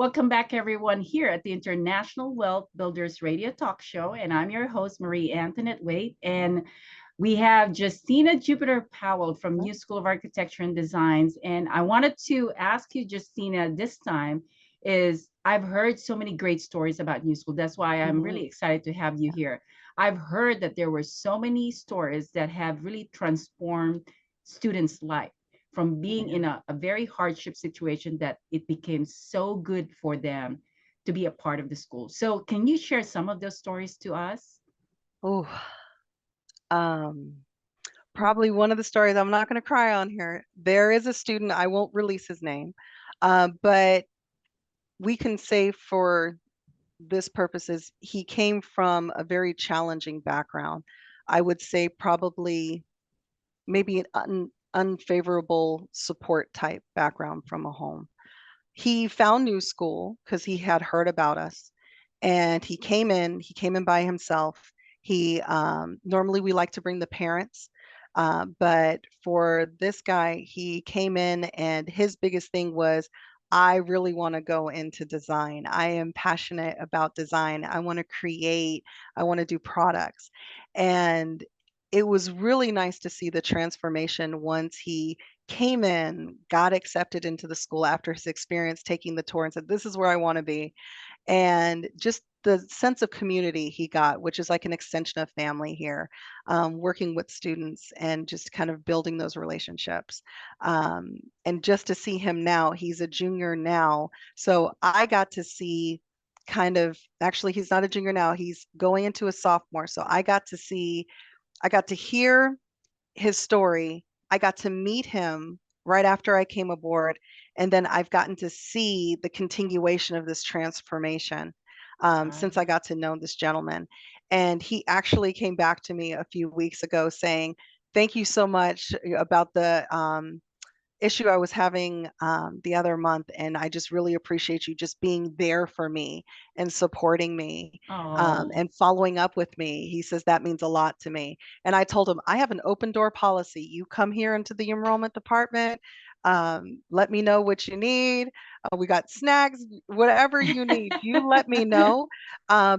Welcome back, everyone, here at the International Wealth Builders Radio Talk Show. And I'm your host, Marie Antonette Waite. And we have Justina Jupiter-Powell from New School of Architecture and Designs. And I wanted to ask you, Justina, this time is I've heard so many great stories about New School. That's why I'm really excited to have you here. I've heard that there were so many stories that have really transformed students' life from being in a very hardship situation that it became so good for them to be a part of the school. So can you share some of those stories to us? Oh, probably one of the stories I'm not going to cry on here. There is a student, I won't release his name, but we can say for this purposes, he came from a very challenging background. I would say probably maybe an unfavorable support type background from a home. He found New School because he had heard about us, and he came in by himself. He normally we like to bring the parents, but for this guy, he came in and his biggest thing was, I really want to go into design. I am passionate about design. I want to create, I want to do products. And it was really nice to see the transformation once he came in, got accepted into the school after his experience taking the tour and said, this is where I want to be. And just the sense of community he got, which is like an extension of family here, working with students and just kind of building those relationships. And just to see him now, he's a junior now. So I got to see kind of, actually, he's not a junior now, he's going into a sophomore. So I got to hear his story. I got to meet him right after I came aboard. And then I've gotten to see the continuation of this transformation since I got to know this gentleman. And he actually came back to me a few weeks ago saying, thank you so much about the issue I was having the other month. And I just really appreciate you just being there for me and supporting me and following up with me. He says that means a lot to me. And I told him, I have an open door policy. You come here into the enrollment department. Let me know what you need. We got snacks, whatever you need, you let me know.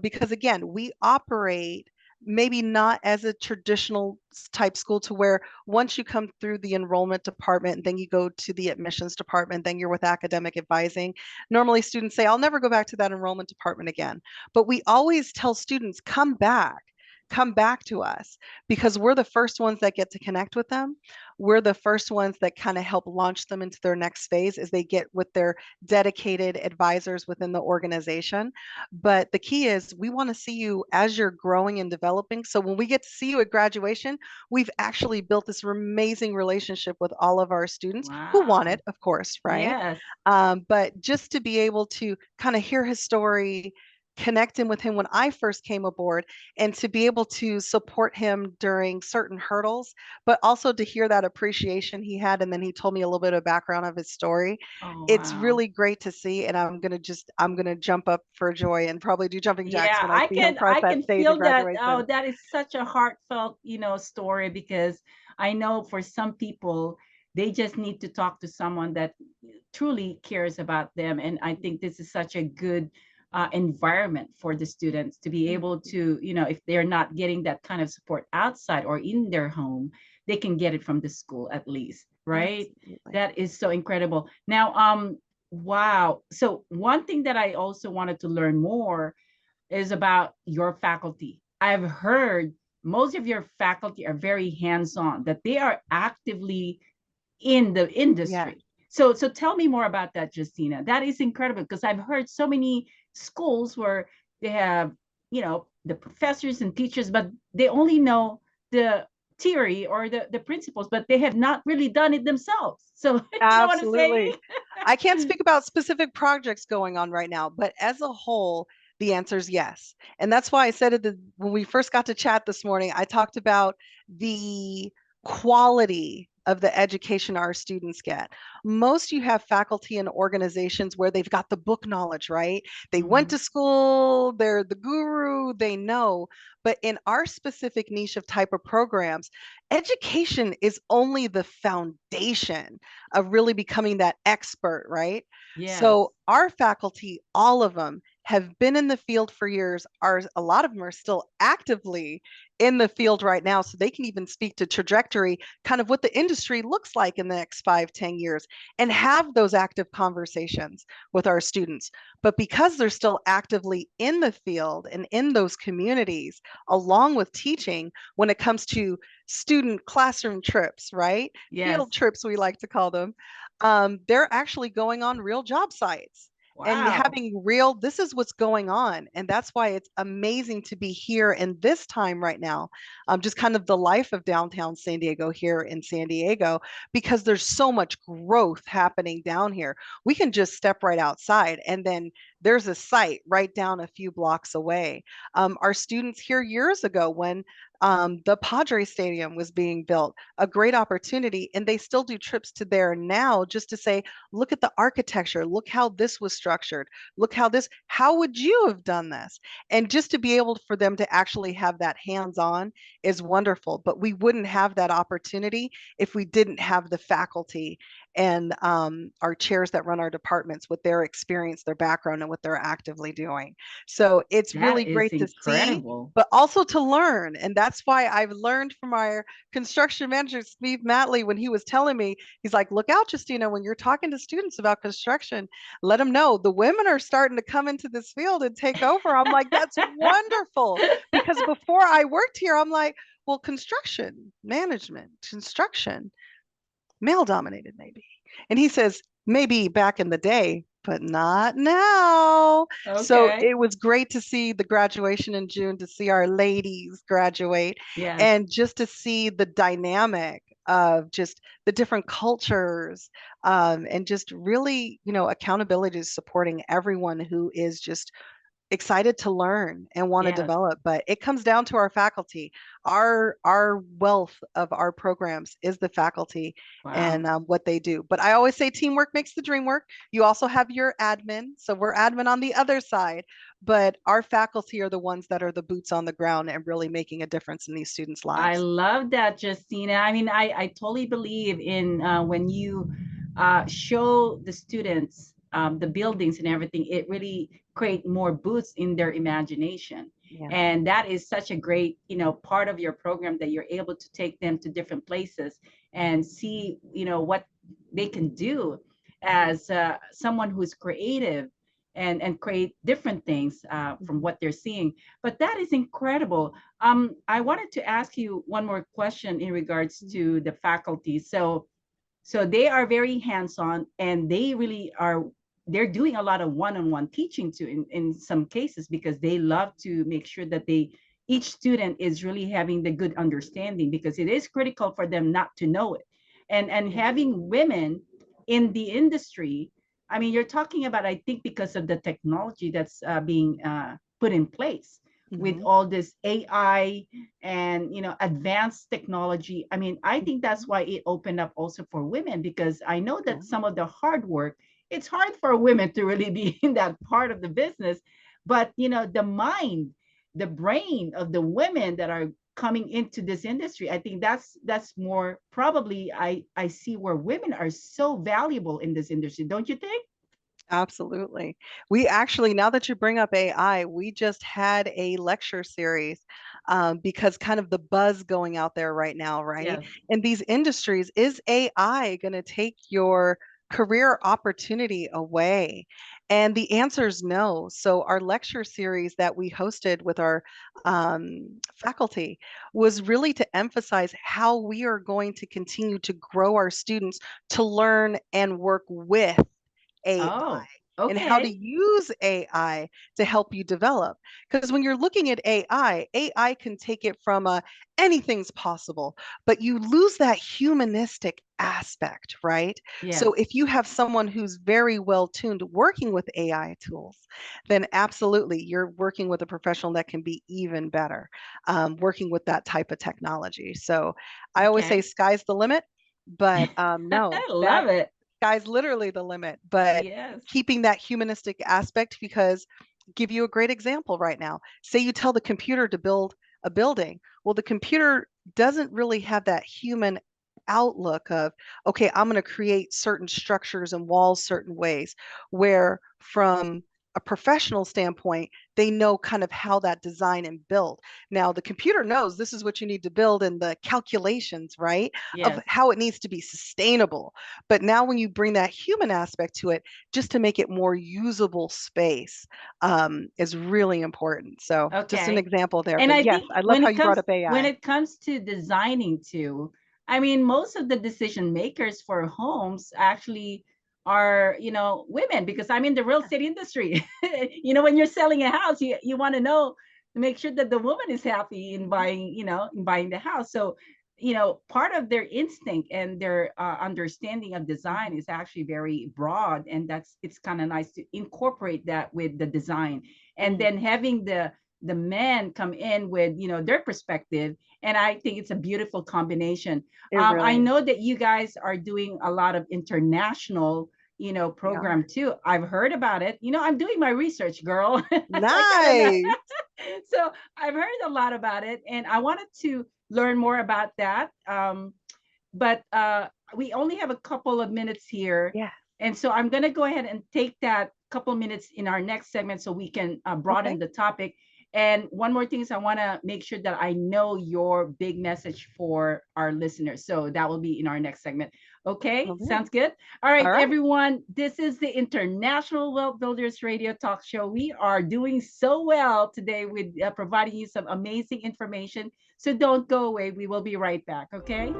Because again, we operate maybe not as a traditional type school to where once you come through the enrollment department, then you go to the admissions department, then you're with academic advising. Normally students say, I'll never go back to that enrollment department again. But we always tell students, come back to us because we're the first ones that get to connect with them. We're the first ones that kind of help launch them into their next phase as they get with their dedicated advisors within the organization. But the key is we want to see you as you're growing and developing. So when we get to see you at graduation, we've actually built this amazing relationship with all of our students who want it, of course, right? Yes. But just to be able to kind of hear his story, connecting with him when I first came aboard, and to be able to support him during certain hurdles, but also to hear that appreciation he had. And then he told me a little bit of background of his story. Oh, It's wow. really great to see. And I'm going to jump up for joy and probably do jumping jacks Yeah, when I see him cross I that can stage at feel that. Oh, graduation. that is such a heartfelt, story because I know for some people they just need to talk to someone that truly cares about them, and I think this is such a good environment for the students to be able to, if they're not getting that kind of support outside or in their home, they can get it from the school at least, right? Absolutely. That is so incredible. Now, wow. So one thing that I also wanted to learn more is about your faculty. I've heard most of your faculty are very hands-on, that they are actively in the Yes. industry. So tell me more about that, Justina. That is incredible because I've heard so many schools where they have, the professors and teachers, but they only know the theory or the principles, but they have not really done it themselves. So you know what I'm saying? Absolutely. I can't speak about specific projects going on right now, but as a whole, the answer is yes. And that's why I said when we first got to chat this morning, I talked about the quality of the education our students get. Most you have faculty and organizations where they've got the book knowledge, right? They went Mhm. to school, they're the guru, they know. But in our specific niche of type of programs, education is only the foundation of really becoming that expert, right? Yes. So our faculty, all of them, have been in the field for years. A lot of them are still actively in the field right now, so they can even speak to trajectory, kind of what the industry looks like in the next 5, 10 years, and have those active conversations with our students. But because they're still actively in the field and in those communities, along with teaching, when it comes to student classroom trips, right? Yes. Field trips, we like to call them, they're actually going on real job sites and Wow. having real, this is what's going on. And that's why it's amazing to be here in this time right now. Just kind of the life of downtown San Diego here in San Diego, because there's so much growth happening down here. We can just step right outside and then there's a site right down a few blocks away. Our students here years ago when the Padre Stadium was being built, a great opportunity. And they still do trips to there now just to say, look at the architecture, look how this was structured, look how this, how would you have done this? And just to be able for them to actually have that hands-on is wonderful. But we wouldn't have that opportunity if we didn't have the faculty and our chairs that run our departments with their experience, their background, and what they're actively doing. So it's That really is great to see, incredible. but also to learn. And that's why I've learned from our construction manager, Steve Matley, when he was telling me, he's like, look out, Justina, when you're talking to students about construction, let them know the women are starting to come into this field and take over. I'm like, that's wonderful. Because before I worked here, I'm like, well, construction management, construction, male dominated maybe. And he says, maybe back in the day, but not now. So Okay. it was great to see the graduation in June, to see our ladies graduate, Yes. and just to see the dynamic of just the different cultures, and just really, accountability to supporting everyone who is just excited to learn and want to Yes. develop. But it comes down to our faculty. Our wealth of our programs is the faculty Wow. and what they do. But I always say teamwork makes the dream work. You also have your admin, so we're admin on the other side, but our faculty are the ones that are the boots on the ground and really making a difference in these students' I lives. love that, Justina. I mean, I totally believe in when you show the students the buildings and everything, it really create more boosts in their imagination. Yeah. And that is such a great, part of your program that you're able to take them to different places and see, what they can do as someone who's creative and create different things from what they're seeing. But that is incredible. I wanted to ask you one more question in regards to the faculty. So they are very hands-on and they really are, they're doing a lot of one-on-one teaching too in some cases because they love to make sure that each student is really having the good understanding because it is critical for them not to know it. And having women in the industry, I mean, you're talking about, I think, because of the technology that's being put in place with Mm-hmm. all this AI and advanced technology. I mean, I think Mm-hmm. that's why it opened up also for women because I know Yeah. that some of the hard work, it's hard for women to really be in that part of the business, but the mind, the brain of the women that are coming into this industry, I think that's more probably I see where women are so valuable in this industry, don't you think? Absolutely. We actually, now that you bring up AI, we just had a lecture series, because kind of the buzz going out there right now, right? Yes. In these industries, is AI going to take your career opportunity away? And the answer is no. So our lecture series that we hosted with our faculty was really to emphasize how we are going to continue to grow our students to learn and work with AI Oh, and how to okay. use AI to help you develop. Because when you're looking at AI, AI can take it from a anything's possible, but you lose that humanistic aspect, right? So Yes. if you have someone who's very well tuned working with AI tools, then absolutely you're working with a professional that can be even better, working with that type of technology. So I always say Okay. sky's the limit. But no, I that love it. sky's literally the limit. But Yes. keeping that humanistic aspect, because give you a great example right now. Say you tell the computer to build a building. Well, the computer doesn't really have that human outlook of, okay, I'm going to create certain structures and walls certain ways, where from a professional standpoint, they know kind of how that design and build. Now, the computer knows this is what you need to build and the calculations, right, of Yes. how it needs to be sustainable. But now, when you bring that human aspect to it, just to make it more usable space, is really important. So, just an Okay. example there. And But I yes, think I love how you brought up when AI. it comes to designing too, I mean, most of the decision makers for homes actually are, women, because I'm in the real estate industry. When you're selling a house, you want to know to make sure that the woman is happy in buying, in buying the house. So, part of their instinct and their understanding of design Mhm. is actually very broad, and it's kind of nice to incorporate that with the design, and Mhm. then having the men come in with their perspective, and I think it's a beautiful combination. It I really is. know that you guys are doing a lot of international We are. program too. I've heard about it. I'm doing my research, girl. I kind of Nice. so I've heard a lot about it, and I wanted to learn more about that. But we only have a couple of minutes here, Yeah. and so I'm going to go ahead and take that couple minutes in our next segment so we can broaden Okay. the topic. And one more thing is I want to make sure that I know your big message for our listeners. So that will be in our next segment. Okay, Will do. sounds good. All right, All right. everyone. This is the International Wealth Builders Radio Talk Show. We are doing so well today with providing you some amazing information. So don't go away. We will be right back. Okay.